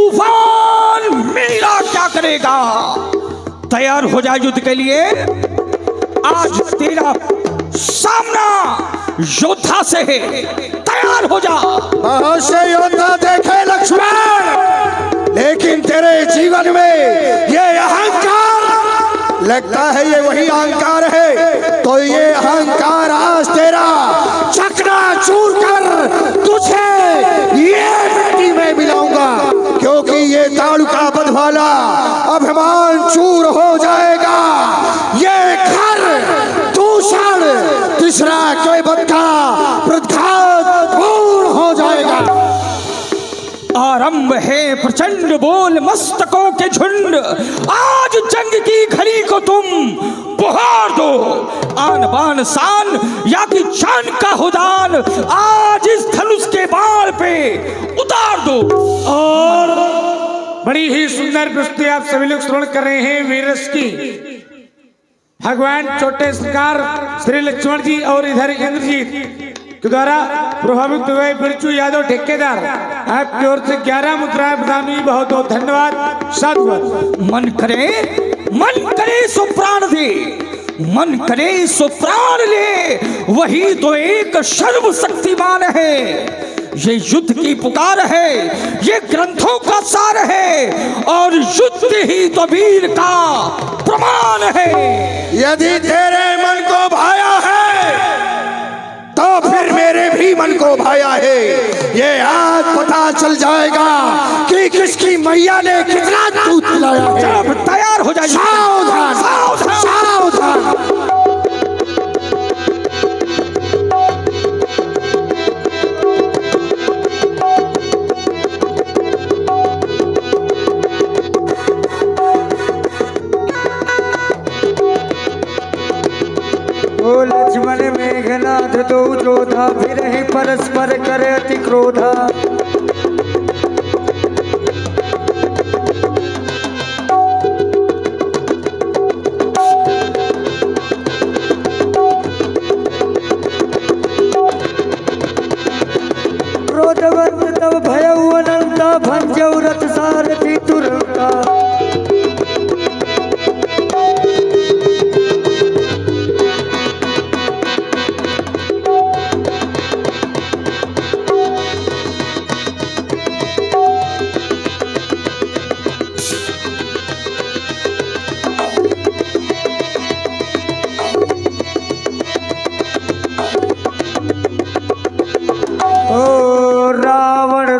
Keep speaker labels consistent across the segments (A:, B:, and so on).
A: तूफान मेरा क्या करेगा। तैयार हो जाए युद्ध के लिए। आज तेरा सामना योद्धा से है, तैयार हो जा।
B: बहुत से योद्धा देखे लक्ष्मण, लेकिन तेरे जीवन में ये अहंकार लगता है ये वही अहंकार है। तो ये अहंकार आज तेरा चकनाचूर कर तुझे ये मिट्टी में मिलाऊंगा, क्योंकि ये तालुका बधवाला अभिमान चूर हो जाएगा। ये घर दूषण तीसरा कैबत का प्रघात पूर्ण हो जाएगा।
A: आरंभ है प्रचंड बोल मस्तकों के झुंड। आज जंग की घड़ी को तुम बुहार दो। आन बान शान या कि जान का हुदान आज इस धनुष के बाण पे उतार दो।
C: और बड़ी ही सुंदर प्रस्तुति आप सभी लोग श्रवण कर रहे हैं वीरस की। भगवान छोटे सरकार श्री लक्ष्मण जी और इधर इंद्रजीत के द्वारा प्रभावित हुए बिरजू यादव ठेकेदार आपकी ओर से 11 मुद्राएं प्रदान हुई। बहुत बहुत धन्यवाद। साधुवाद।
A: मन करे सो प्राण दे, मन करे सो प्राण ले, वही तो एक सर्वशक्तिमान है। ये युद्ध की पुकार है, ये ग्रंथों का सार है, और युद्ध ही तो वीर का प्रमाण है।
B: यदि तेरे मन को भाया है तो फिर मेरे भी मन को भाया है। ये आज पता चल जाएगा कि किसकी मैया ने कितना दूध पिलाया है।
A: जब तैयार हो जाए।
B: सावधान सावधान सावधान।
D: ओ लक्ष्मण मेघनाथ दो जोधा, फिर ही परस्पर करे अति क्रोधा। क्रोधवंत तब भयउ अनंता, भंजऊ रथ सारथी तुरंता।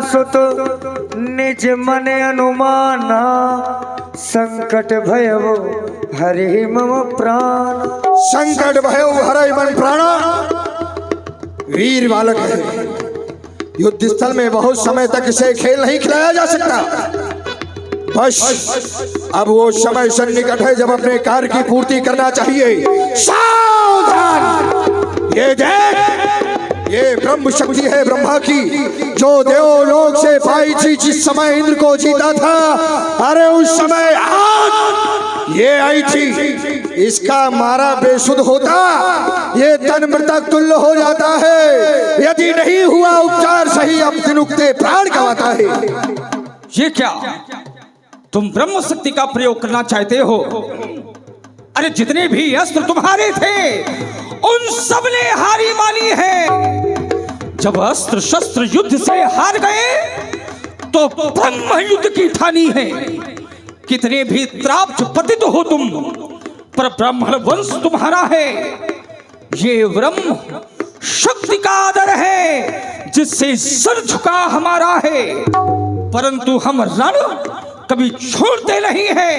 D: सुत निज मन अनुमाना, संकट भयव हरि मम प्राण।
B: संकट भयउ हरै मन प्राणा वीर बालक है। युद्ध स्थल में बहुत समय तक इसे खेल नहीं खिलाया जा सकता। बस अब वो समय सन्निकट है जब अपने कार्य की पूर्ति करना चाहिए। सावधान। ये देख, ये ब्रह्म शक्ति है ब्रह्मा की, जो देवलोक से पाई थी जिस समय इंद्र को जीता था। अरे उस समय आग ये आई थी, इसका मारा बेसुध होता ये तन मृतक तुल्य हो जाता है। यदि नहीं हुआ उपचार सही, अब दिन उगते प्राण गंवाता है।
A: ये क्या तुम ब्रह्म शक्ति का प्रयोग करना चाहते हो? अरे जितने भी अस्त्र तुम्हारे थे उन सब ने हारी मानी है। जब अस्त्र शस्त्र युद्ध से हार गए तो ब्रह्म युद्ध की ठानी है। कितने भी त्राप्त पतित हो तुम, पर ब्राह्मण वंश तुम्हारा है। ये ब्रह्म शक्ति का आदर है जिससे सर झुका हमारा है, परंतु हम रण कभी छोड़ते नहीं है।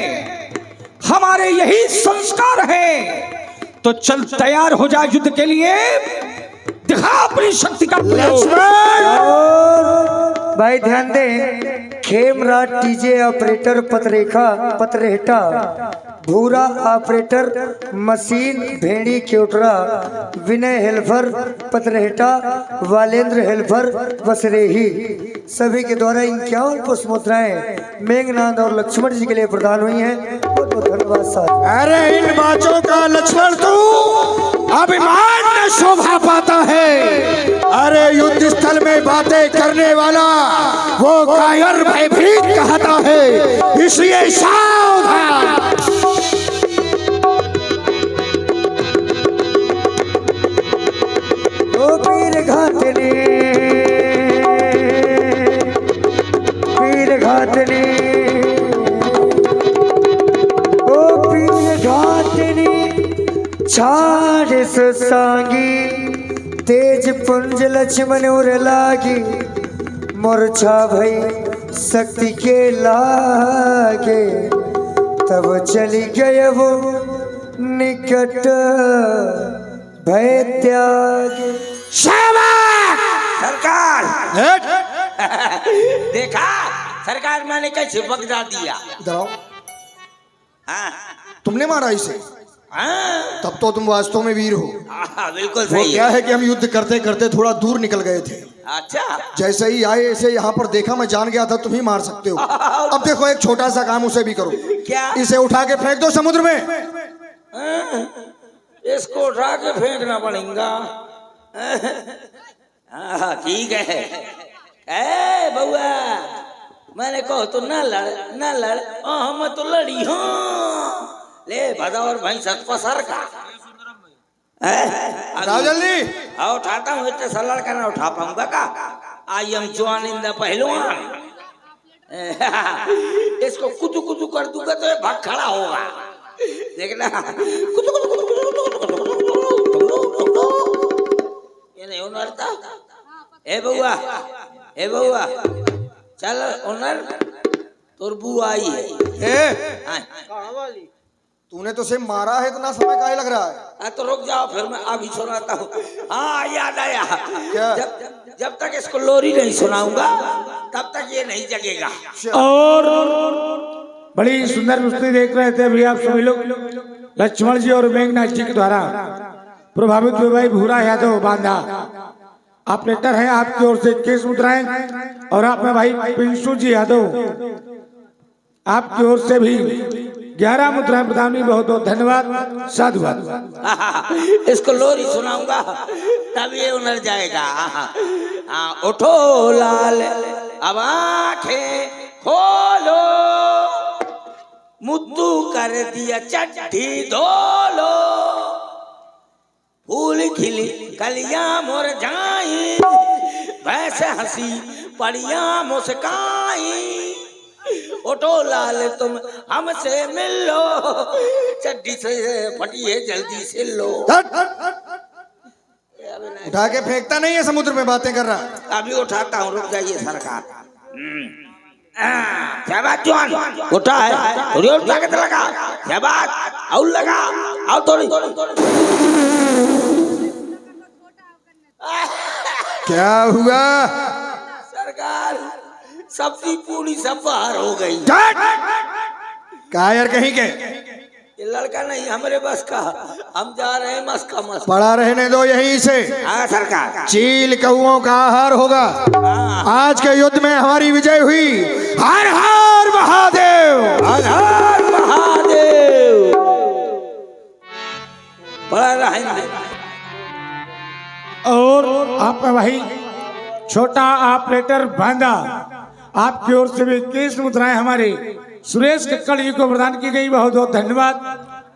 A: हमारे यही संस्कार है। तो चल तैयार हो जा युद्ध के लिए, दिखा अपनी शक्ति का प्रयोग।
D: भाई ध्यान दें, खेमराज टीजे ऑपरेटर पतरेखा पतरेहटा, भूरा ऑपरेटर मशीन भेड़ी क्योटरा, विनय हेल्फर पतरेहटा, वालेंद्र हेल्फर बसरेही, सभी के द्वारा 51 पुष्प मुद्राएं मेघनाथ और लक्ष्मण जी के लिए प्रदान हुई हैं। बहुत बहुत धन्यवाद साहब।
B: अरे इन बातों का लक्ष्मण तू अभिमान में शोभा पाता है। अरे युद्ध स्थल में बातें करने वाला वो कायर भयभीत कहता है, इसलिए सावधान।
D: ओ पीर घातनी, पीर घातनी, ओ पीर घातनी, छाड़ सांगी तेज पुंज लक्ष्मण उर लागी, मूर्छा भई शक्ति के लागे, तब चली गए वो निकट भय त्याग।
E: सरकार
B: हट!
E: देखा सरकार मैंने कैसे बगदा दिया।
B: इधर आओ।
E: हाँ
B: तुमने मारा इसे?
E: हाँ
B: तब तो तुम वास्तव में वीर हो।
E: बिल्कुल
B: वो
E: सही
B: क्या है कि हम युद्ध करते करते थोड़ा दूर निकल गए थे।
E: अच्छा
B: जैसे ही आए ऐसे यहाँ पर देखा, मैं जान गया था तुम ही मार सकते हो। अब देखो एक छोटा सा काम उसे भी करो।
E: क्या?
B: इसे उठा के फेंक दो समुद्र में।
E: इसको उठा के फेंकना पड़ेगा। हाँ ठीक है। ए बउआ मैंने कहो तो ना लड़ ना लड़। हम तो लड़ी हूँ। ले भदावर भाई सत पसर का
B: जाओ जल्दी।
E: हाँ उठाता हूँ, इतने सा लड़का ना उठा पाऊंगा का। आई एम जवान इन द पहलवान। इसको कुतु कुतु कर दूंगा तो ये भाग खड़ा होगा। देखना कुतु कुतु कुतु ये नहीं उनरता। ए बउआ चल उनर तोर बुआ आई है।
B: तूने तो उसे मारा है, इतना समय काहे लग रहा है?
E: तो रुक जाओ फिर मैं अभी सुनाता हूँ। हाँ याद आया।
B: क्या?
E: जब तक इसको लोरी नहीं सुनाऊंगा तब तक ये नहीं जगेगा।
C: और बड़ी सुंदर कुश्ती देख रहे थे अभी आप सभी लोग। लक्ष्मण जी और मेघनाथ जी के द्वारा प्रभावित हुए भाई भूरा यादव बांधा ऑपरेटर है, आपकी ओर से 21 मुद्राएं, और आप में भाई पिंशु जी यादव आपकी ओर से भी 11 मुद्राएं प्रदान हुई। बहुत बहुत धन्यवाद, साधुवाद।
E: इसको लोरी सुनाऊंगा तब ये उनर जाएगा। उठो लाल अब आंखें खोलो, मुद्दू कर दिया चट्टी धोलो, फूल खिली कलियां मुरझाई, वैसे हंसी पड़िया मुस्काई। उठो लाल तुम हमसे मिल लो, चड्डी से फटी है जल्दी से लो।
B: उठा के फेंकता नहीं है, समुद्र में बातें कर रहा।
E: अभी उठाता हूँ, रुक जाइए सरकार। क्या बात जवान उठा है, थोड़ी और ताकत लगा। क्या बात और लगा, और थोड़ी।
B: क्या हुआ?
E: सरकार सब्जी पूरी सब बाहर हो गई।
B: कायर कहीं के,
E: ये लड़का नहीं हमारे बस का, हम जा रहे हैं मस का मस।
B: पड़ा रहने दो यहीं से।
E: हाँ सरकार।
B: चील कौओं का आहार होगा। आज के युद्ध में हमारी विजय हुई। हर हर महादेव,
E: हर हर महादेव। पड़ा रहेंगे।
C: और आपका भाई छोटा ऑपरेटर बांधा आपकी ओर से भी 21 मुद्राएं हमारे सुरेश कक्कड़ जी को प्रदान की गई। बहुत बहुत धन्यवाद,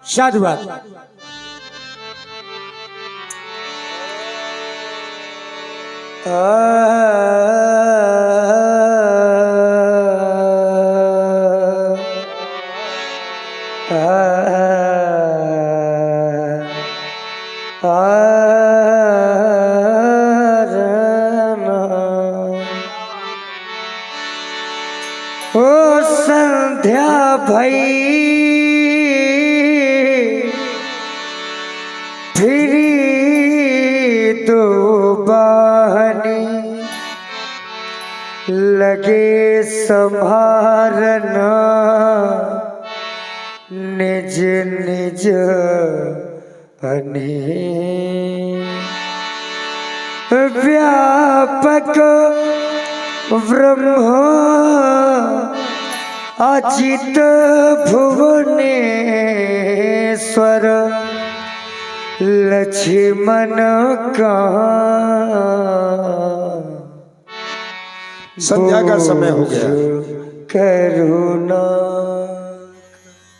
C: साधुवाद।
D: ओ संध्या भई फिरी दो बहनी, लगे संभारना निज निज हनी। व्यापक ब्रह्म अजित भुवनेश्वर, लक्ष्मण का
B: संध्या का समय हो गया।
D: करुणा।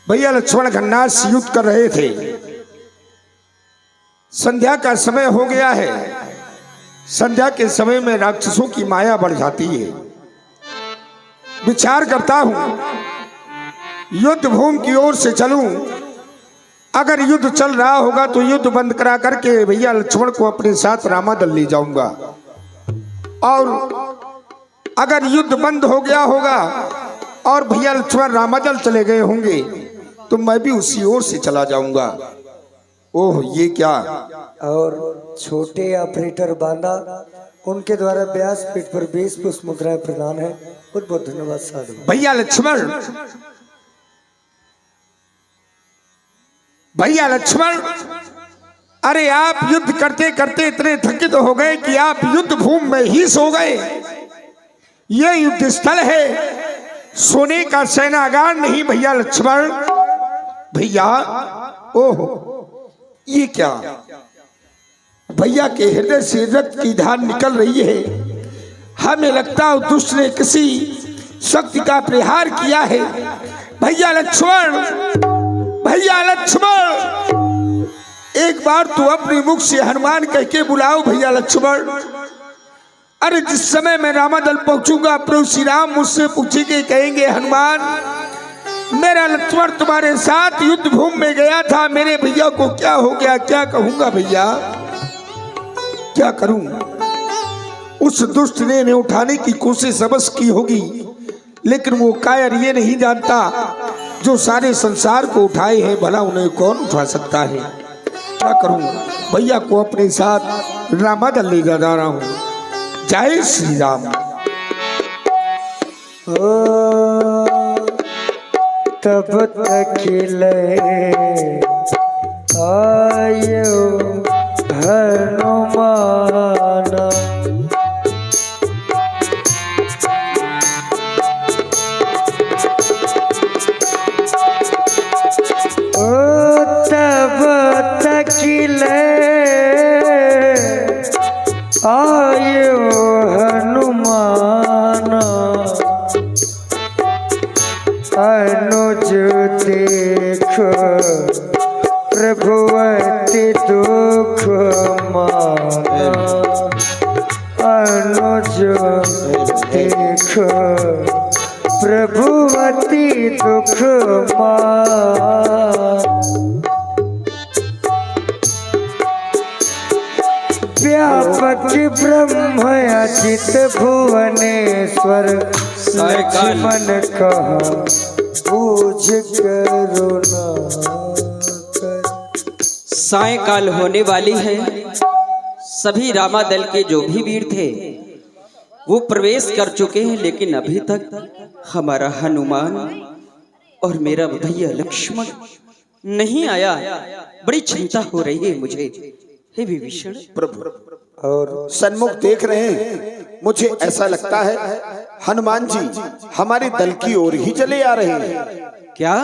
B: भैया लक्ष्मण घन्ना से युद्ध कर रहे थे। संध्या का समय हो गया है। संध्या के समय में राक्षसों की माया बढ़ जाती है। विचार करता हूं युद्ध भूमि की ओर से चलूं। अगर युद्ध चल रहा होगा तो युद्ध बंद करा करके भैया लक्ष्मण को अपने साथ रामादल ले जाऊंगा, और अगर युद्ध बंद हो गया होगा और भैया लक्ष्मण रामादल चले गए होंगे तो मैं भी उसी ओर से चला जाऊंगा। ओह ये क्या!
D: और छोटे ऑपरेटर बांदा, उनके द्वारा व्यास पीठ पर 20 पुष्प मुद्राएं प्रदान है। बहुत बहुत धन्यवाद साधु।
B: भैया लक्ष्मण, भैया लक्ष्मण, अरे आप युद्ध करते करते इतने थकित हो गए कि आप युद्ध भूमि में ही सो गए। ये युद्ध स्थल है, सोने का सेनागार नहीं भैया लक्ष्मण। भैया ओह ये क्या! भैया के हृदय से रक्त की धार निकल रही है। हमें लगता है दुष्ट ने किसी शक्ति का प्रहार किया है। भैया लक्ष्मण, भैया लक्ष्मण, एक बार तो अपने मुख से हनुमान कह के बुलाओ भैया लक्ष्मण। अरे जिस समय मैं रामादल पहुंचूंगा प्रभु श्री राम मुझसे पूछेंगे, कहेंगे हनुमान मेरा लक्ष्मण तुम्हारे साथ युद्ध भूमि में गया था, मेरे भैया को क्या हो गया? क्या कहूंगा भैया, क्या करूं? उस दुष्ट ने उठाने की कोशिश अवश्य की होगी, लेकिन वो कायर ये नहीं जानता जो सारे संसार को उठाए हैं भला उन्हें कौन उठा सकता है। क्या करूं? भैया को अपने साथ रामादल ले जा रहा हूं। जय श्री राम।
D: तब तक आयो हनुमाना, तब तक आयो हनुमाना, अनुज देख प्रभुवति दुख माना, अनुज देख प्रभुवति दुख माना। व्यापक ब्रह्म अचित भुवनेश्वर, लक्ष्मण कहा पूज करुणा।
F: सायंकाल होने वाली है। सभी रामादल के जो भी वीर थे वो प्रवेश कर चुके हैं, लेकिन अभी तक हमारा हनुमान और मेरा भैया लक्ष्मण नहीं आया। बड़ी चिंता हो रही है मुझे। हे विभीषण
B: प्रभु, और सन्मुख देख रहे हैं, मुझे ऐसा लगता है हनुमान जी हमारे दल की ओर ही चले आ रहे हैं।
F: क्या?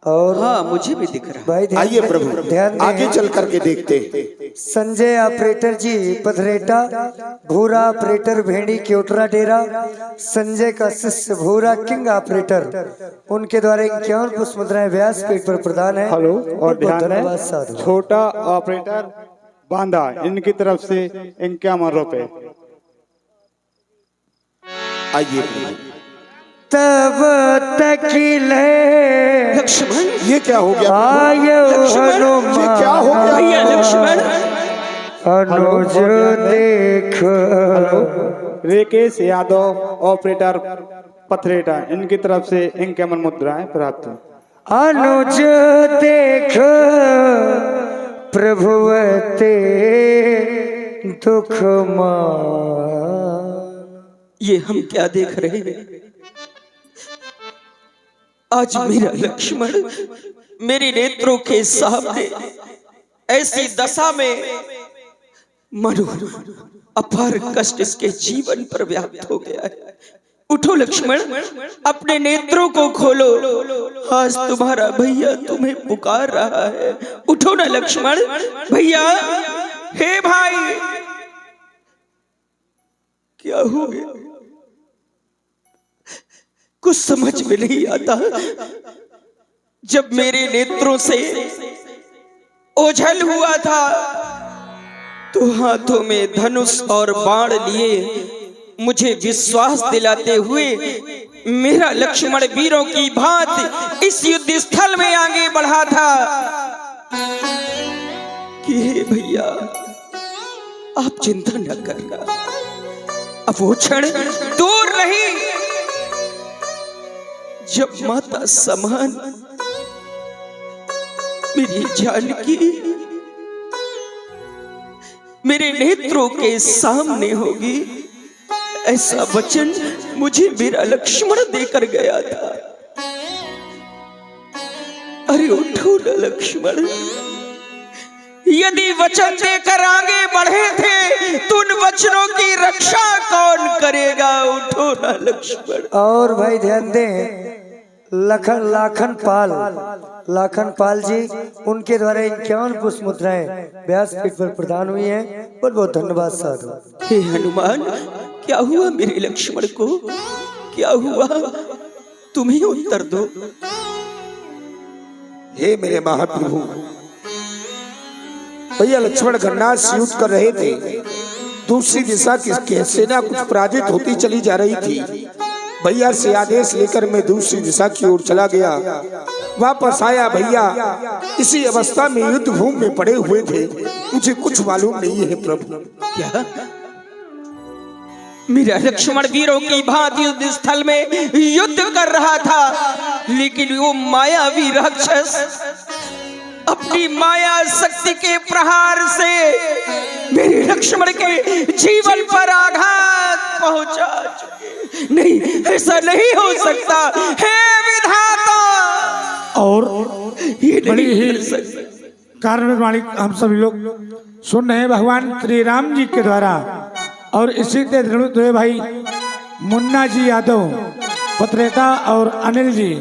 D: और
F: हाँ मुझे भी दिख रहा है।
D: भाई
B: आइए प्रभु,
D: ध्यान
B: आगे चल करके देखते हैं।
D: संजय ऑपरेटर जी पथरेटा, भूरा ऑपरेटर भेड़ी केवटरा डेरा, संजय का शिष्य भूरा किंग ऑपरेटर, उनके द्वारा 51 पुष्प मुद्राएं व्यास पीठ पर प्रदान है।
C: हेलो, और ध्यान
D: धन्यवाद
C: है
D: साधु।
C: छोटा ऑपरेटर बांधा, इनकी तरफ से 51 रुपए।
B: आइए प्रभु।
D: तब तक
F: लक्ष्मण,
B: ये क्या हो गया?
D: आयो
B: ये क्या हो गया?
F: भैया लक्ष्मण,
D: अनुज देख
C: रेकेश यादव ऑपरेटर पथरेटा, इनकी तरफ से 51 मुद्राएं प्राप्त।
D: अनुज देख प्रभुवते दुख मान।
F: ये हम क्या देख रहे हैं? आज मेरा लक्ष्मण मेरे नेत्रों के सामने ऐसी दशा में मनो अपार कष्ट इसके जीवन पर व्याप्त हो गया है। उठो लक्ष्मण, अपने नेत्रों को खोलो, आज तुम्हारा भैया तुम्हें पुकार रहा है। उठो ना लक्ष्मण। भैया, हे भाई, क्या हो गया? कुछ समझ में नहीं आता। जब मेरे नेत्रों से ओझल हुआ था तो हाथों में धनुष और बाण लिए मुझे विश्वास दिलाते हुए मेरा लक्ष्मण वीरों की भांति इस युद्ध स्थल में आगे बढ़ा था कि हे भैया आप चिंता न करना, अब वो क्षण दूर नहीं जब माता समान मेरी जानकी मेरे नेत्रों के सामने होगी। ऐसा वचन मुझे मेरा लक्ष्मण देकर गया था। अरे उठो न लक्ष्मण, यदि वचन देकर आगे बढ़े थे तो उन वचनों की रक्षा कौन करेगा? उठो न लक्ष्मण।
D: और भाई ध्यान दें, लाखन पाल जी, उनके द्वारा 51 पुष्प मुद्राएं व्यासपीठ पर प्रदान हुई हैं। बहुत बहुत धन्यवाद साधु।
F: हे हनुमान, क्या हुआ मेरे लक्ष्मण को? क्या हुआ? तुम्हें उत्तर दो।
B: हे मेरे महाप्रभु, भैया लक्ष्मण गन्नाथ से युद्ध कर रहे थे। दूसरी दिशा की सेना कुछ पराजित होती चली जा रही थी। भैया से आदेश लेकर मैं दूसरी दिशा की ओर चला गया। वापस आया भैया, इसी अवस्था में युद्ध भूमि में पड़े हुए थे। मुझे कुछ मालूम नहीं है प्रभु।
F: क्या मेरा लक्ष्मण वीरों की भांति युद्ध स्थल में युद्ध कर रहा था, लेकिन वो मायावी राक्षस अपनी माया शक्ति के प्रहार से मेरे लक्ष्मण के जीवन पर आघात पहुंचा चुके। नहीं, ऐसा नहीं हो सकता। हे विधाता,
C: और
F: ये
C: बड़ी
F: नहीं
C: ही
F: कर सकता।
C: कारण मालिक हम सभी लोग सुन रहे हैं भगवान श्री राम जी के द्वारा। और इसी के दृढ़ हुए भाई मुन्ना जी यादव पत्रेता और अनिल जी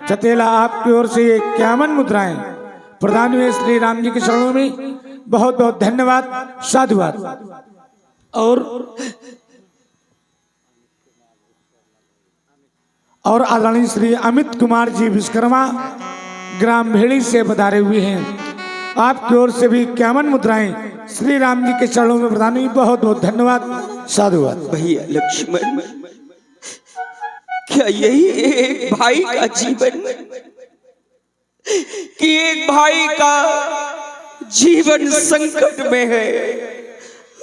C: चतेला, आपकी ओर से ये 51 मुद्राएं प्रदान हुए श्री राम जी के चरणों में। बहुत बहुत धन्यवाद, साधुवाद। और आदरणीय श्री अमित कुमार जी विश्वकर्मा ग्राम भेड़ी से पधारे हुए हैं। आपकी ओर से भी 51 मुद्राएं श्री राम जी के चरणों में प्रदान हुई। बहुत बहुत धन्यवाद, साधुवाद।
F: भैया लक्ष्मण, क्या यही एक भाई का जीवन कि एक भाई का जीवन संकट में है,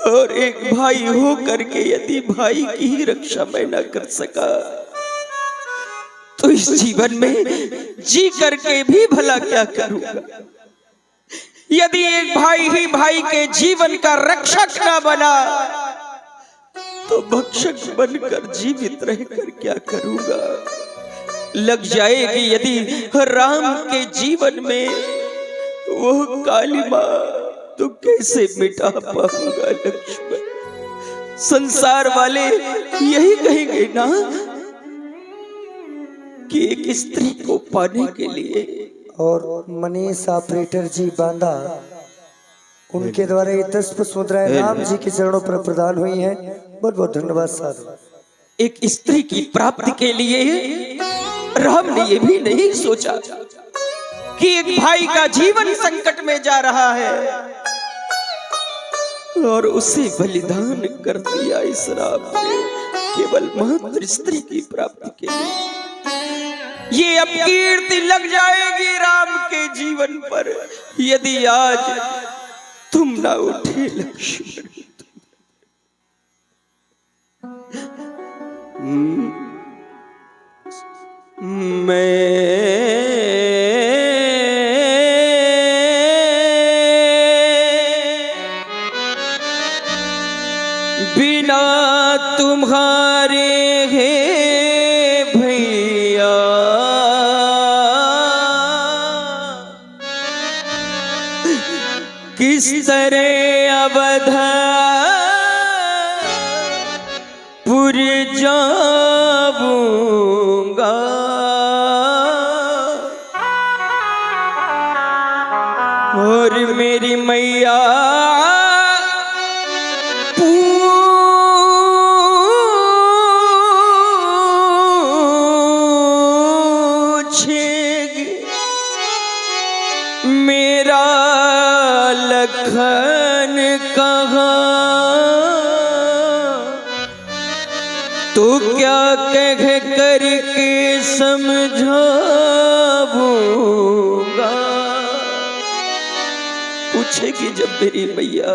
F: और एक भाई हो करके यदि भाई की ही रक्षा मैं न कर सका तो इस जीवन में जी करके भी भला क्या करूंगा? यदि एक भाई ही भाई के जीवन का रक्षक न बना तो भक्षक बनकर जीवित रहकर क्या करूंगा? लग जाएगी यदि राम के जीवन में वो कालिमा तो कैसे मिटा पाऊंगा लक्ष्मण? संसार वाले यही कहेंगे ना कि एक स्त्री को पाने के लिए।
D: और मनीष ऑपरेटर जी बांदा, उनके द्वारा ये 10 पुष्प मुद्राएं राम जी के चरणों पर प्रदान हुई हैं। बहुत बहुत धन्यवाद साधु।
F: एक स्त्री की प्राप्ति के लिए राम ने ये भी नहीं सोचा कि एक भाई का जीवन संकट में जा रहा है और उसे बलिदान कर दिया इस राम ने केवल मात्र स्त्री की प्राप्ति के लिए। ये अपकीर्ति लग जाएगी राम के जीवन पर यदि आज तुम ना उठे लक्ष्मण। मैं बिना तुम्हारे है भैया किस तरह अवधपुर जाऊंगा। और मेरी मैया मेरा लखन कहाँ, तो क्या कह करके समझाऊंगा। पूछेगी जब मेरी मैया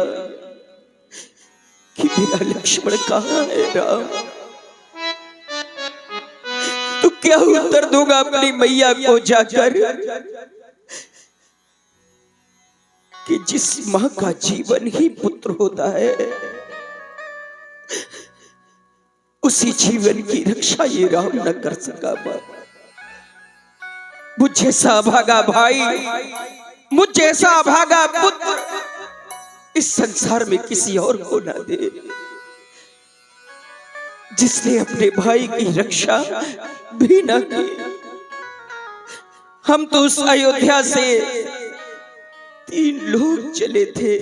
F: कि मेरा लक्ष्मण कहाँ है राम, तो क्या उत्तर दूंगा अपनी मैया को जाकर कि जिस मां का जीवन ही पुत्र होता है, उसी जीवन की रक्षा ये राम न कर सका। मुझ जैसा भागा भाई, मुझ जैसा भागा पुत्र इस संसार में किसी और को ना दे, जिसने अपने भाई की रक्षा भी न की। हम तो उस अयोध्या से 3 लोग चले थे,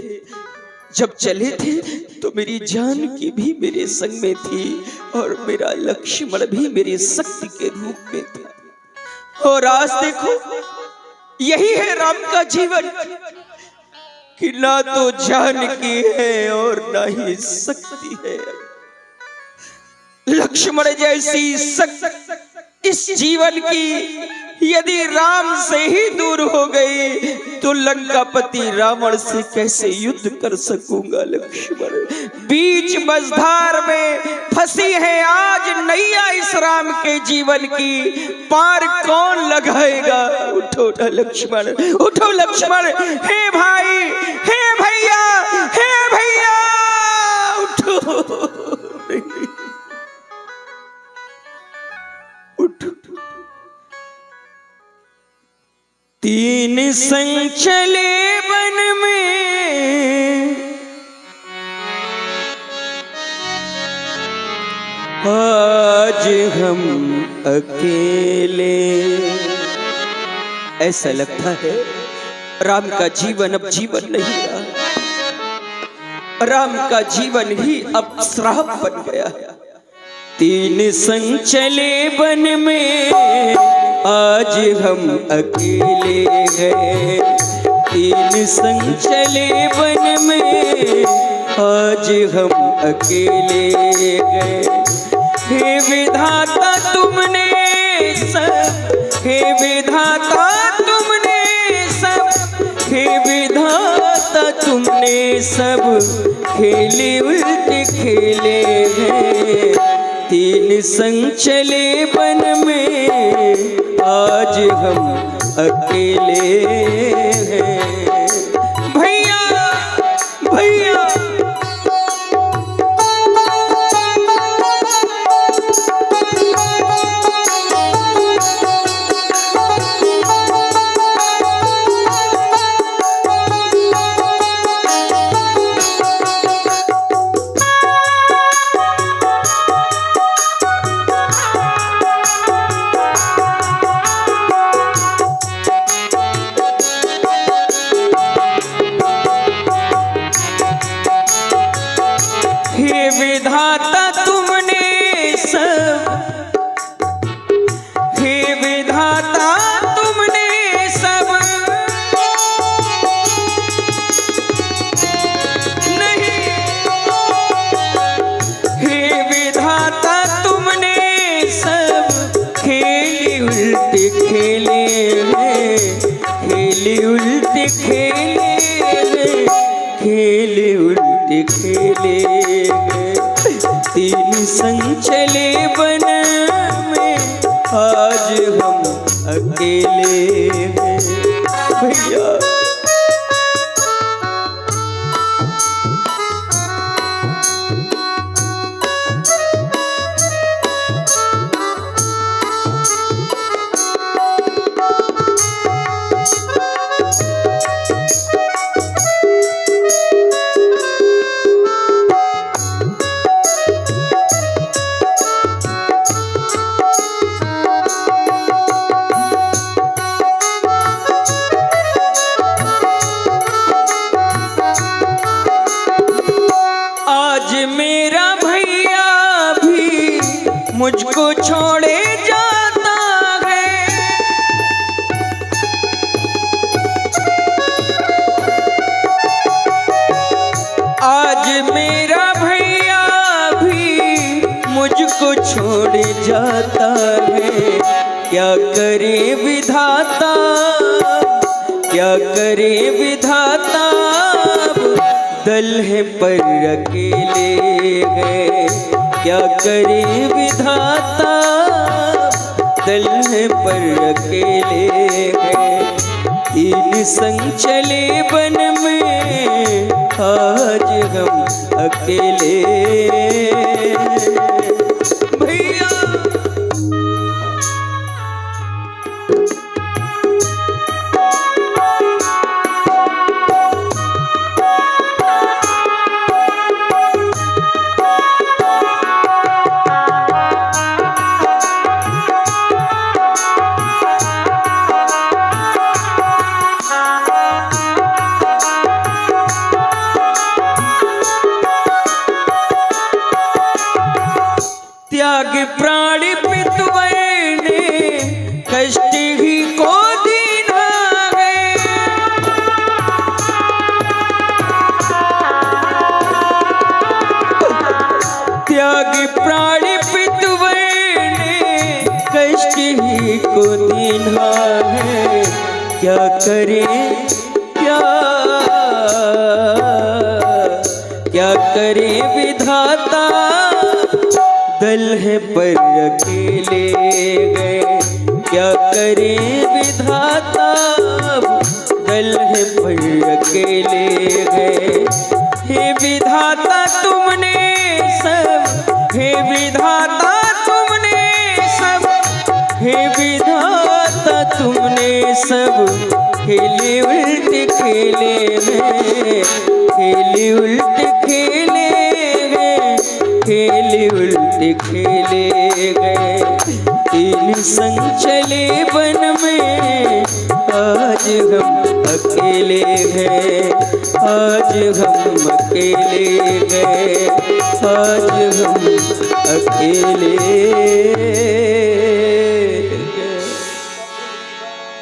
F: जब चले थे तो मेरी जानकी भी मेरे संग में थी और मेरा लक्ष्मण भी मेरी शक्ति के रूप में था। और आज देखो यही है राम का जीवन कि ना तो जानकी है और ना ही शक्ति है। लक्ष्मण जैसी शक्ति इस जीवन की यदि राम से ही दूर हो गई तो लंकापति रावण से कैसे युद्ध कर सकूंगा। लक्ष्मण बीच मझधार में फंसी है आज नैया इस राम के जीवन की, पार कौन लगाएगा। उठो ना लक्ष्मण, उठो लक्ष्मण, हे भाई, हे भैया, हे भैया उठो, उठो। 3 संग चले वन में, आज हम अकेले। ऐसा लगता है राम का जीवन अब जीवन नहीं रहा, राम का जीवन ही अब श्राप बन गया है। 3 संग चले वन में, आज हम अकेले हैं। 3 संग चले वन में, आज हम अकेले गए। हे विधाता तुमने सब, हे विधाता तुमने सब, हे विधाता तुमने सब खेले उल्टे खेले हैं। 3 संग चले वन में, आज हम अकेले हैं। भैया भैया विधाता तुमने सब, हे विधाता तुमने सब नहीं, हे विधाता तुमने सब खेले उल्टे खेले हैं। खेले उल्टे खेले हैं, खेले उल्टे खेले। 3 संग चले वन में, आज हम अकेले हैं। भैया जाता है। क्या करे विधाता, क्या करे विधाता, दल है पर अकेले है। क्या करे विधाता, दल है पर अकेले है। तीन संग चले वन में, आज हम अकेले भैया। त्याग प्राण पितवैने, कष्ट ही को दीना है। त्याग प्राण पितवैने, कष्ट ही को दीना है। क्या करे क्या करे विधाता, दल है पर अकेले गए। क्या करे विधाता, दल है पर अकेले गए। हे विधाता तुमने सब, हे विधाता तुमने सब, हे विधाता तुमने सब खेले उल्टे खेले में, खेले उल्टे खेले गए, खेले उल्टे खेले गए। तीन संग चले वन में, आज हम अकेले हैं। आज हम अकेले गए, आज हम अकेले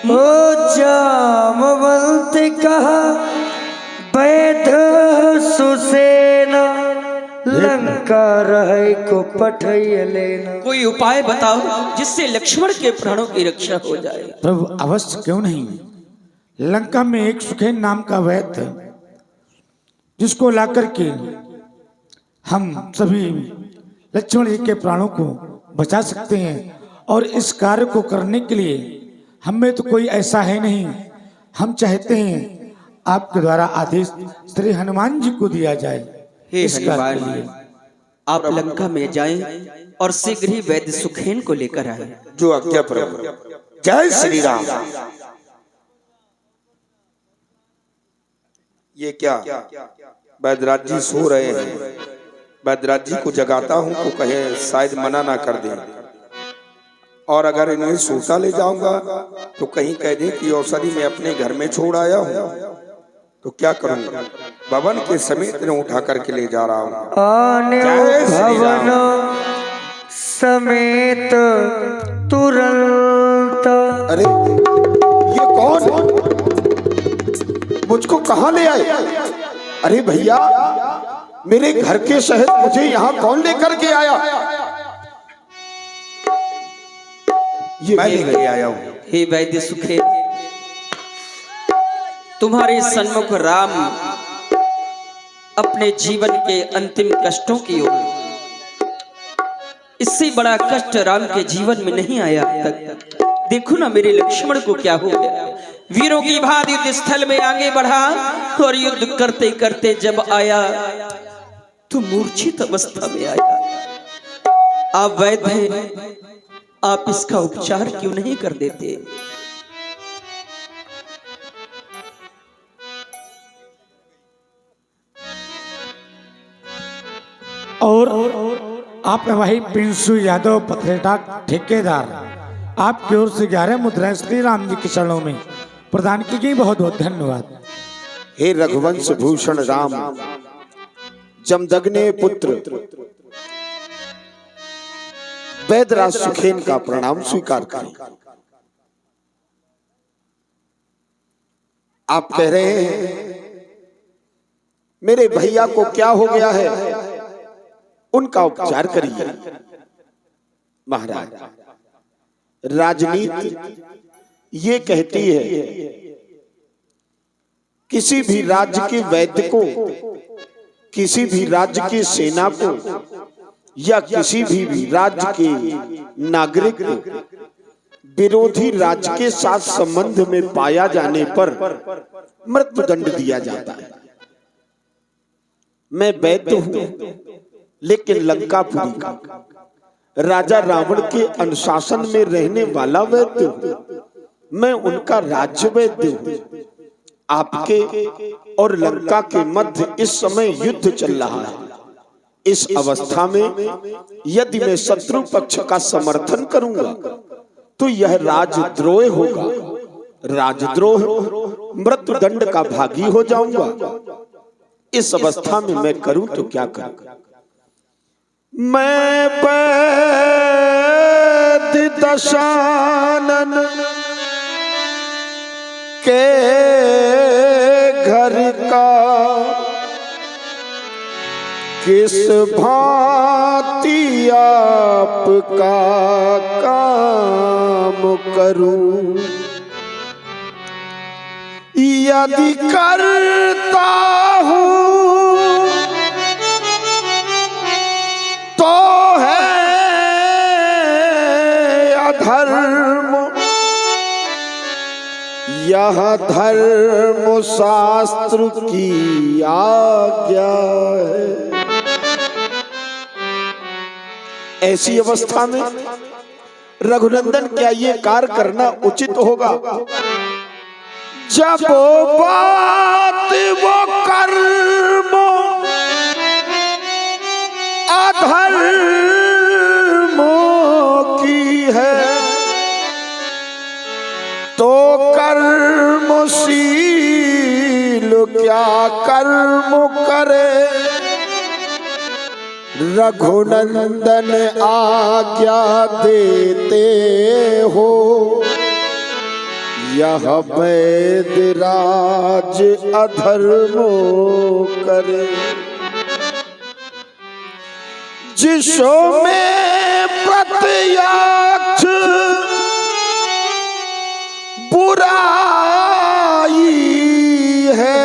D: ओ जामवंत कहा बैठ सुसेना, लंका रहे को पठैया लेना।
F: कोई उपाय बताओ जिससे लक्ष्मण के प्राणों की रक्षा हो जाए।
C: प्रभु अवश्य क्यों नहीं। लंका में एक सुखेन नाम का वैद्य था, जिसको लाकर के हम सभी लक्ष्मण जी के प्राणों को बचा सकते हैं। और इस कार्य को करने के लिए हमें तो कोई ऐसा है नहीं। हम चाहते हैं आपके द्वारा आदेश श्री हनुमान जी को दिया जाए।
F: हे
C: इस कार्य के
F: हनुमान,
C: लिए
F: आप लंका में जाएं और शीघ्र ही वैद्य सुखेन को लेकर आए।
B: जो आज्ञा प्रभु। जय श्री राम। ये क्या बैदराज जी सो रहे हैं। बैदराज जी को जगाता हूं तो कहे शायद मना ना कर दें, और अगर इन्हें सोता ले जाऊंगा तो कहीं कह दें कि औषधि मैं अपने घर में छोड़ आया हूं। तो क्या करूंगा, भवन के समेत इन्हें उठा करके ले जा रहा हूं।
D: आने भवन समेत तुरंत।
B: अरे ये कौन, मुझको कहां ले आए? अरे भैया, मेरे घर के शहर मुझे यहाँ कौन लेकर के आया? ये मैं लेके आया हूँ।
F: हे वैद्य सुखेन, तुम्हारे सन्मुख राम अपने जीवन के अंतिम कष्टों की ओर, इससे बड़ा कष्ट राम के जीवन में नहीं आया अब तक। देखो ना मेरे लक्ष्मण को क्या हो गया। वीरों की भांति युद्ध स्थल में आगे बढ़ा और युद्ध करते करते जब आया तो मूर्छित अवस्था में आया। आप वैद्य हैं, आप इसका उपचार क्यों नहीं कर देते?
C: और आप वही पिंसु यादव पथरेटा ठेकेदार, आपकी ओर से 11 मुद्राएं श्री राम जी के चरणों में प्रदान की गई। बहुत बहुत धन्यवाद।
B: हे रघुवंश भूषण राम, जमदग्ने पुत्र वैदराज सुखेन का प्रणाम स्वीकार करें। आप कह रहे हैं मेरे भैया को क्या हो गया है, उनका उपचार करिए।
G: महाराज, राजनीति ये कहती है किसी भी राज्य के वैद्य को, किसी भी राज्य की सेना को या किसी भी राज्य के नागरिक को विरोधी राज्य के साथ संबंध में पाया जाने पर मृत्युदंड दिया जाता है। मैं वैद्य हूं, लेकिन लंकापुरी का राजा रावण के अनुशासन में रहने वाला वैद्य हूं। मैं उनका राज्य वैद्य हूं। आपके और लंका के मध्य इस समय युद्ध चल रहा है। इस अवस्था में यदि मैं शत्रु पक्ष का समर्थन करूंगा तो यह राजद्रोह होगा। राजद्रोह, मृत्युदंड का भागी हो जाऊंगा। इस अवस्था में मैं करूं तो क्या करूं? मैं वैद्य दशानन के घर का किस भांति आपका काम करूं? यदि करता हूं तो है अधर्म, यह धर्म शास्त्र की आज्ञा है। ऐसी अवस्था में रघुनंदन क्या ये कार्य करना उचित होगा? जब बात वो कर्म अधर्मों की है तो कर्मशील क्या कर्म करे? रघुनंदन आज्ञा देते हो, यह वैद्यराज अधर्मो करे। जिसो में प्रत्यक्ष बुराई है,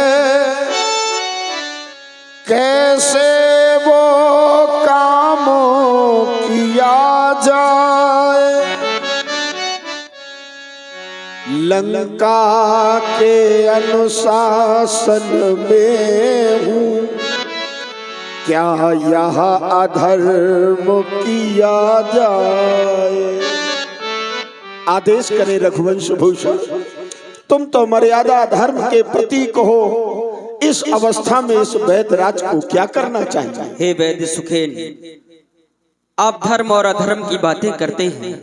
G: कैसे वो काम किया जाए? लंका के अनुशासन में हूँ, क्या यह अधर्म किया जाए? आदेश करे रघुवंश भूषण, तुम तो मर्यादा धर्म के प्रतीक हो। इस अवस्था में इस वैद्यराज को क्या करना चाहिए?
F: हे वैद्य सुखेन, आप धर्म और अधर्म की बातें करते हैं।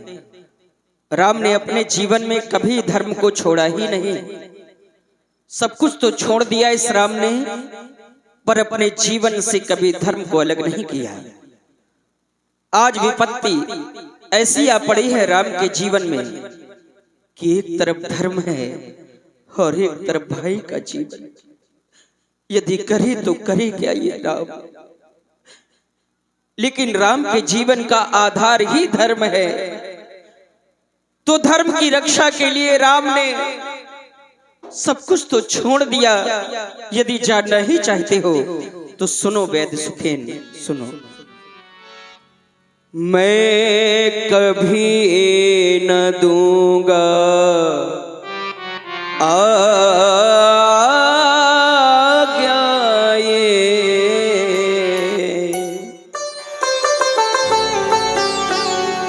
F: राम ने अपने जीवन में कभी धर्म को छोड़ा ही नहीं। सब कुछ तो छोड़ दिया इस राम ने, पर अपने जीवन से कभी धर्म को अलग नहीं किया। आज विपत्ति ऐसी आ पड़ी है राम के जीवन में कि एक तरफ धर्म है और एक तरफ भाई का जीवन। यदि करे तो करे क्या ये राम? लेकिन राम के जीवन का आधार ही धर्म है, तो धर्म की रक्षा के लिए राम ने सब कुछ तो छोड़ दिया। यदि जानना ही चाहते हो तो सुनो वैद्य सुखेन, सुनो। मैं कभी न दूंगा आज्ञा ये,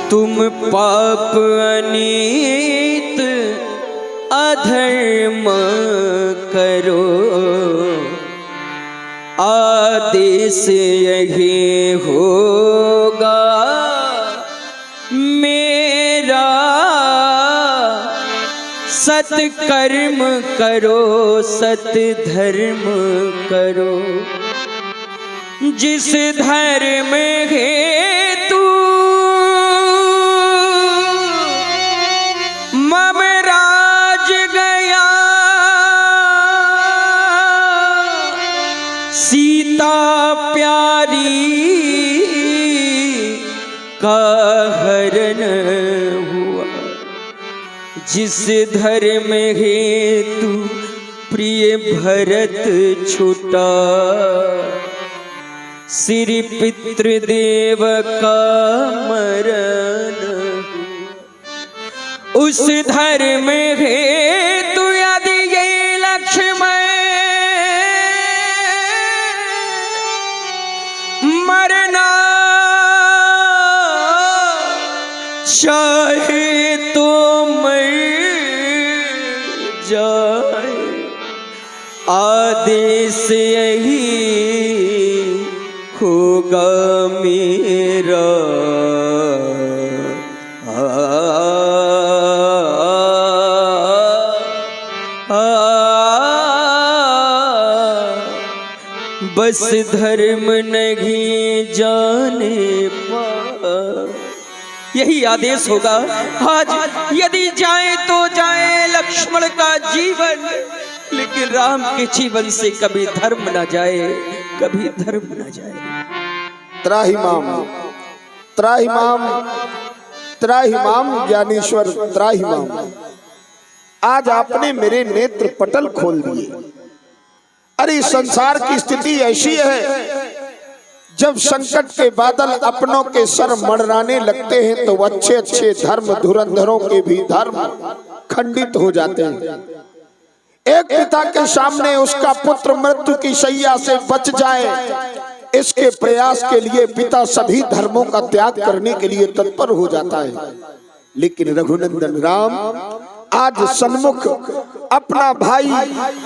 F: तुम पाप अनीत अधर्म करो, आदेश यही होगा मेरा, सत्कर्म करो सत धर्म करो। जिस धर्म हेतु मम राज गया, सीता प्यारी का हरण हुआ, जिस धर्म हेतु प्रिय भरत छूटा, श्री पितृदेव का मरण, उस धर्म हेतु यदि ये लक्ष्मण मरना चाहे तो मर जाए, आदेश यही होगा मेरा। बस धर्म नहीं जाने पा, यही आदेश होगा। आज यदि जाए तो जाए लक्ष्मण का जीवन, लेकिन राम के जीवन से कभी धर्म ना जाए, कभी धर्म ना जाए।
G: त्राहिमाम त्राहिमाम त्राहिमाम ज्ञानेश्वर त्राहिमाम। आज आपने मेरे नेत्र पटल खोल दिए। अरे संसार की स्थिति ऐसी है, जब संकट के बादल अपनों के सर मंडराने लगते हैं तो अच्छे अच्छे धर्म धुरंधरों के भी धर्म खंडित हो जाते हैं। एक पिता के सामने उसका पुत्र मृत्यु की शैया से बच जाए, इसके प्रयास के लिए पिता सभी धर्मों का त्याग करने के लिए तत्पर हो जाता है। लेकिन रघुनंदन राम आज सन्मुख अपना भाई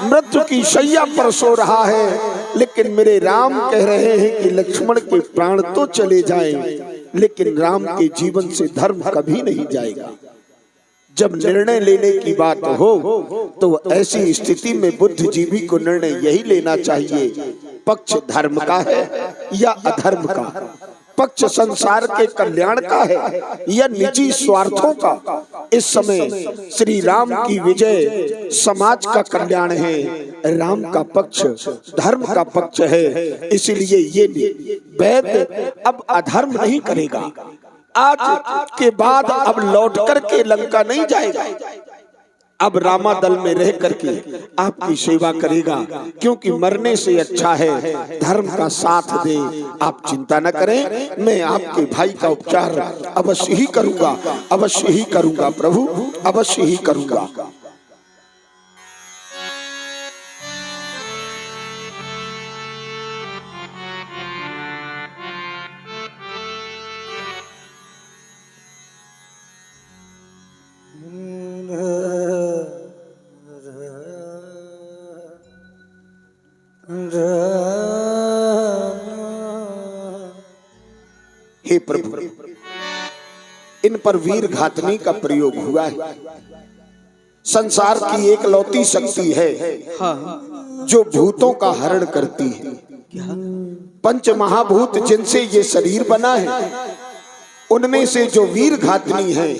G: मृत्यु की शैया पर सो रहा है, लेकिन मेरे राम कह रहे हैं कि लक्ष्मण के प्राण तो चले जाएं, लेकिन राम के जीवन से धर्म कभी नहीं जाएगा। जब निर्णय लेने की बात हो तो ऐसी स्थिति में बुद्धिजीवी को निर्णय यही लेना चाहिए, पक्ष धर्म का है या अधर्म का, पक्ष संसार के कल्याण का है या निजी स्वार्थों का। इस समय श्री राम की विजय समाज का कल्याण है, राम का पक्ष धर्म का पक्ष है। इसलिए ये वैद अब अधर्म नहीं करेगा, आज के बाद अब लौट करके लंका नहीं जाएगा, अब रामा दल में रह करके आपकी सेवा करेगा, क्योंकि मरने से अच्छा है धर्म का साथ दे। आप चिंता न करें, मैं आपके भाई का उपचार अवश्य ही करूंगा, अवश्य ही करूंगा प्रभु, अवश्य ही करूंगा। हे प्रभु, इन पर वीर घातनी का प्रयोग हुआ है। संसार की एक लौती शक्ति है जो भूतों का हरण करती है। पंच महाभूत जिनसे ये शरीर बना है, उनमें से जो वीर घातनी है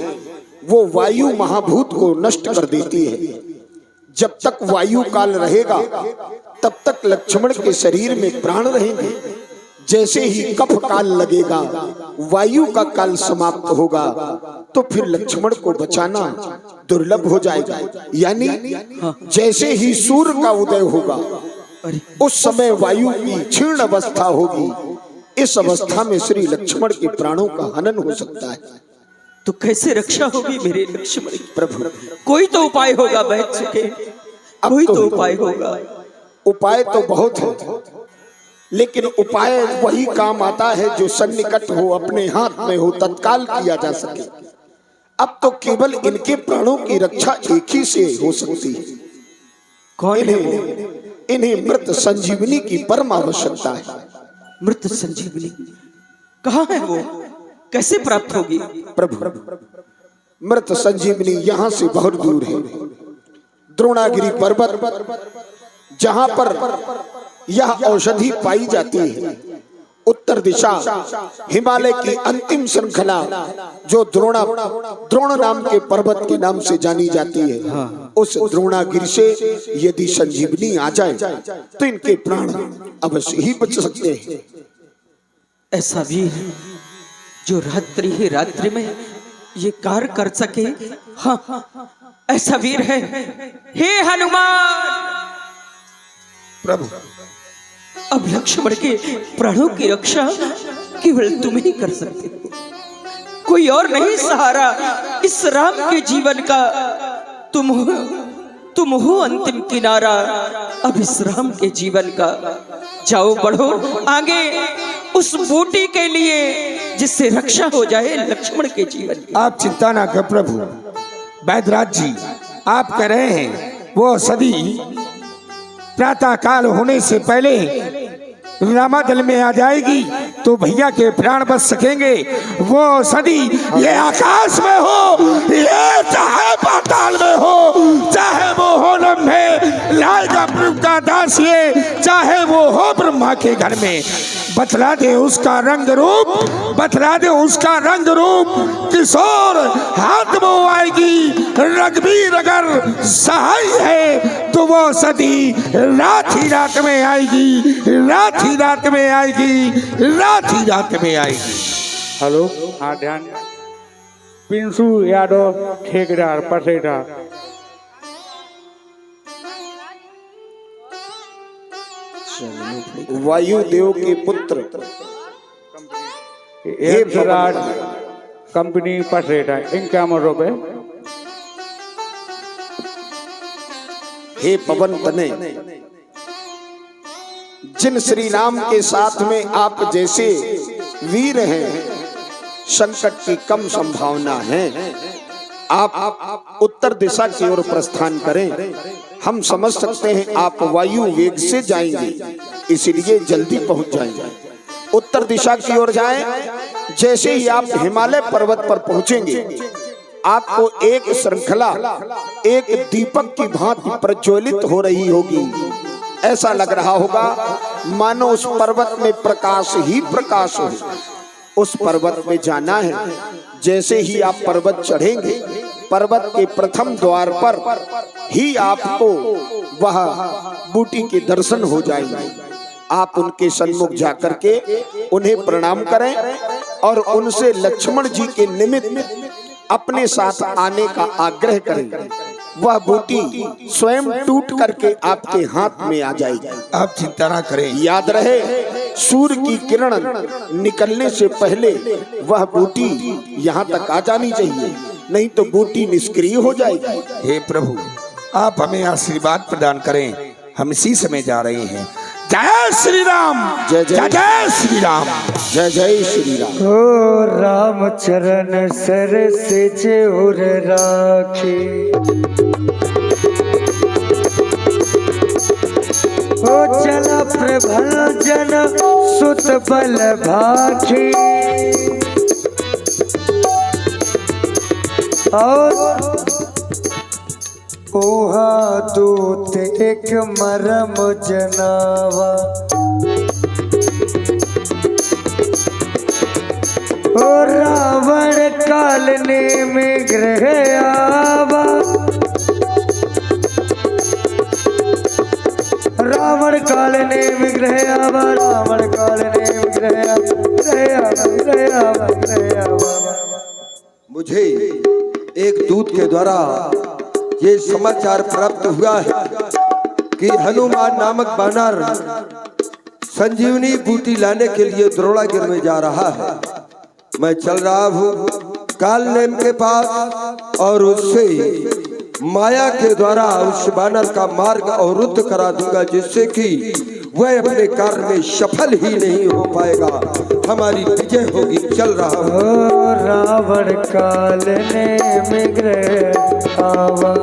G: वो वायु महाभूत को नष्ट कर देती है। जब तक वायु काल रहेगा तब तक लक्ष्मण के शरीर में प्राण रहेंगे। जैसे ही कफ काल लगेगा, वायु का काल समाप्त होगा, तो फिर लक्ष्मण को बचाना दुर्लभ हो जाएगा। यानी जैसे ही सूर्य का उदय होगा उस समय वायु की क्षीण अवस्था होगी। इस अवस्था में श्री लक्ष्मण के प्राणों का हनन हो सकता है।
F: तो कैसे रक्षा होगी मेरे लक्ष्मण की? प्रभु कोई तो उपाय होगा, बैठ चुके कोई तो उपाय होगा।
G: उपाय तो बहुत है, लेकिन उपाय वही काम आता है जो सन्निकट हो, अपने हाथ में हो, तत्काल किया जा सके। अब तो केवल इनके प्राणों की रक्षा एक ही से हो सकती है।
F: कौन है?
G: इन्हें मृत संजीवनी की परम आवश्यकता है।
F: मृत संजीवनी कहाँ है वो, कैसे प्राप्त होगी?
G: प्रभु मृत संजीवनी यहाँ से बहुत दूर है। द्रोणागिरी पर्वत जहाँ पर यह औषधि पाई जाती है, उत्तर दिशा हिमालय की अंतिम श्रृंखला जो द्रोण नाम के पर्वत के नाम से जानी जाती है, उस द्रोणागिरी से यदि संजीवनी आ जाए तो इनके प्राण अवश्य ही बच सकते हैं।
F: ऐसा भी जो रात्रि ही रात्रि में ये कार्य कर सके। हाँ, ऐसा वीर है। हे हनुमान,
B: प्रभु
F: अब लक्ष्मण के प्राणों की रक्षा केवल तुम ही कर सकते हो, कोई और नहीं सहारा इस राम के जीवन का। तुम हो अंतिम किनारा अब इस राम के जीवन का। जाओ, बढ़ो आगे उस बूटी के लिए जिससे रक्षा हो जाए लक्ष्मण के जीवन की।
C: आप चिंता ना कर प्रभु। वैद्यराज जी, आप कह रहे हैं वो सदी प्रातः काल होने से पहले रामादल में आ जाएगी तो भैया के प्राण बच सकेंगे। वो सदी ये आकाश में हो, ये चाहे पाताल में हो, चाहे वो हो लम्हे लाएगा प्रभु का दास, ये चाहे वो हो ब्रह्मा के घर में। बतला दे उसका रंग रूप, बतला दे उसका रंग रूप। किशोर हाथ में आएगी, रघुवीर अगर सहाय है तो वो सदी रात ही रात में आएगी, रात ही रात में आएगी, रात ही रात में आएगी।
H: हेलो, हाँ ध्यान। पिंसू यादव ठेकेदार पसेटा।
G: वायुदेव के पुत्र
H: विराट कंपनी पसेटा। इनका रुपए।
G: हे पवन तने, जिन श्री राम के साथ में आप जैसे वीर हैं, संकट की कम संभावना है। आप उत्तर दिशा की ओर प्रस्थान करें। हम समझ सकते हैं आप वायु वेग से जाएंगे, इसलिए जल्दी पहुंच जाएंगे। उत्तर दिशा की ओर जाएं। जैसे ही आप हिमालय पर्वत पर पहुंचेंगे, आपको एक श्रृंखला एक दीपक की भांति प्रज्वलित हो रही होगी। ऐसा लग रहा होगा मानो उस पर्वत में प्रकाश ही प्रकाश हो। उस पर्वत में जाना है। जैसे ही आप पर्वत चढ़ेंगे, पर्वत के प्रथम द्वार पर ही आपको वह बूटी के दर्शन हो जाएंगे। आप उनके सन्मुख जाकर के उन्हें प्रणाम करें और उनसे लक्ष्मण जी के निमित्त अपने साथ आने का आग्रह करें। वह बूटी स्वयं टूट करके आपके हाथ में आ जाएगी।
B: आप चिंता ना करें।
G: याद रहे, सूर्य की किरण निकलने से पहले वह बूटी यहाँ तक आ जानी चाहिए, नहीं तो बूटी निष्क्रिय हो जाएगी।
B: हे प्रभु, आप हमें आशीर्वाद प्रदान करें। हम इसी समय जा रहे हैं। जय श्री राम,
G: जय जय
B: जय श्री राम,
G: जय जय श्री राम।
D: ओ राम चरण सर से जोर राखे, ओ चला प्रभल जन सुत बल भाखे। और ओहा दूत एक मरम जनावा, ओ रावण कालने में ग्रह आवा। रावण कालने में ग्रह आवा, रावण कालने में ग्रह आवा।
I: मुझे एक दूत के द्वारा ये समाचार प्राप्त हुआ है कि हनुमान नामक बानर संजीवनी बूटी लाने के लिए द्रोणागिर में जा रहा है। मैं चल रहा हूँ कालनेम के पास और उससे माया के द्वारा उस बानर का मार्ग अवरुद्ध करा दूंगा, जिससे कि वह अपने कार्य में सफल ही नहीं हो पाएगा। हमारी विजय होगी। चल रहा हूँ।
D: रावण कालने में ग्रह आवा।